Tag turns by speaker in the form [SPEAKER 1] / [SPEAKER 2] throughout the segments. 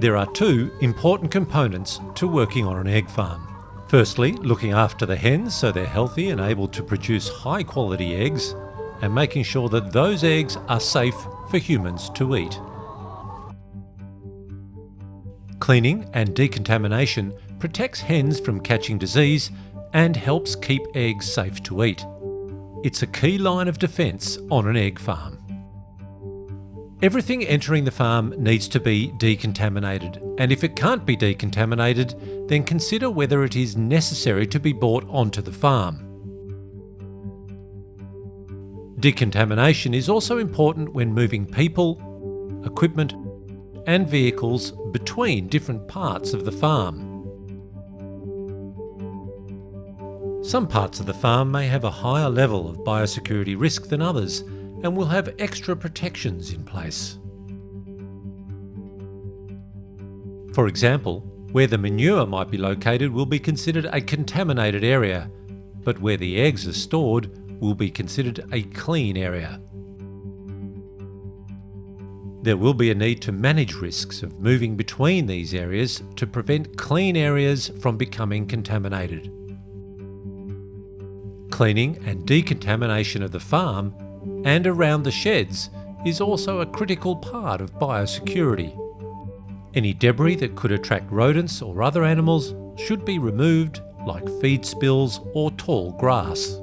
[SPEAKER 1] There are two important components to working on an egg farm. Firstly, looking after the hens so they're healthy and able to produce high quality eggs, and making sure that those eggs are safe for humans to eat. Cleaning and decontamination protects hens from catching disease and helps keep eggs safe to eat. It's a key line of defence on an egg farm. Everything entering the farm needs to be decontaminated, and if it can't be decontaminated, then consider whether it is necessary to be brought onto the farm. Decontamination is also important when moving people, equipment, and vehicles between different parts of the farm. Some parts of the farm may have a higher level of biosecurity risk than others, and will have extra protections in place. For example, where the manure might be located will be considered a contaminated area, but where the eggs are stored will be considered a clean area. There will be a need to manage risks of moving between these areas to prevent clean areas from becoming contaminated. Cleaning and decontamination of the farm and around the sheds is also a critical part of biosecurity. Any debris that could attract rodents or other animals should be removed, like feed spills or tall grass.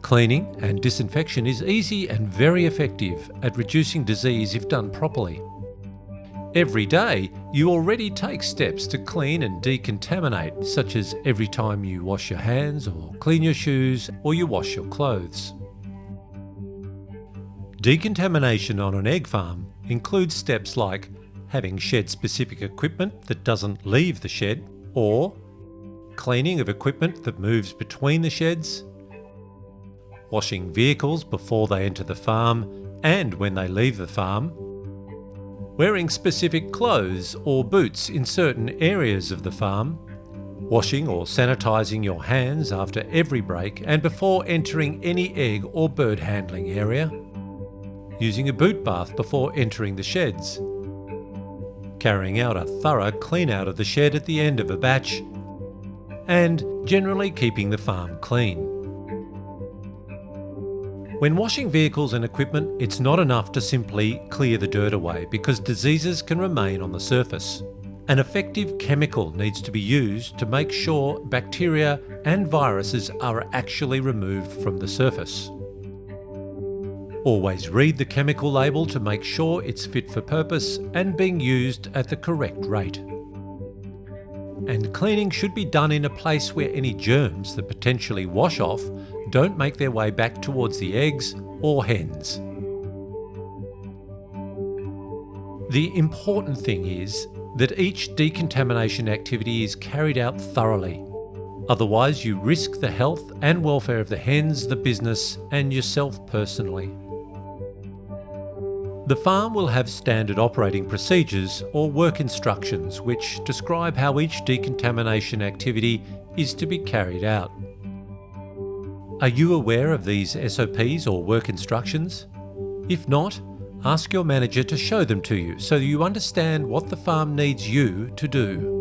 [SPEAKER 1] Cleaning and disinfection is easy and very effective at reducing disease if done properly. Every day, you already take steps to clean and decontaminate, such as every time you wash your hands or clean your shoes or you wash your clothes. Decontamination on an egg farm includes steps like having shed-specific equipment that doesn't leave the shed, or cleaning of equipment that moves between the sheds, washing vehicles before they enter the farm and when they leave the farm, wearing specific clothes or boots in certain areas of the farm, washing or sanitising your hands after every break and before entering any egg or bird handling area, using a boot bath before entering the sheds, carrying out a thorough clean out of the shed at the end of a batch, and generally keeping the farm clean. When washing vehicles and equipment, it's not enough to simply clear the dirt away because diseases can remain on the surface. An effective chemical needs to be used to make sure bacteria and viruses are actually removed from the surface. Always read the chemical label to make sure it's fit for purpose and being used at the correct rate. And cleaning should be done in a place where any germs that potentially wash off don't make their way back towards the eggs or hens. The important thing is that each decontamination activity is carried out thoroughly. Otherwise, you risk the health and welfare of the hens, the business, and yourself personally. The farm will have standard operating procedures or work instructions which describe how each decontamination activity is to be carried out. Are you aware of these SOPs or work instructions? If not, ask your manager to show them to you so you understand what the farm needs you to do.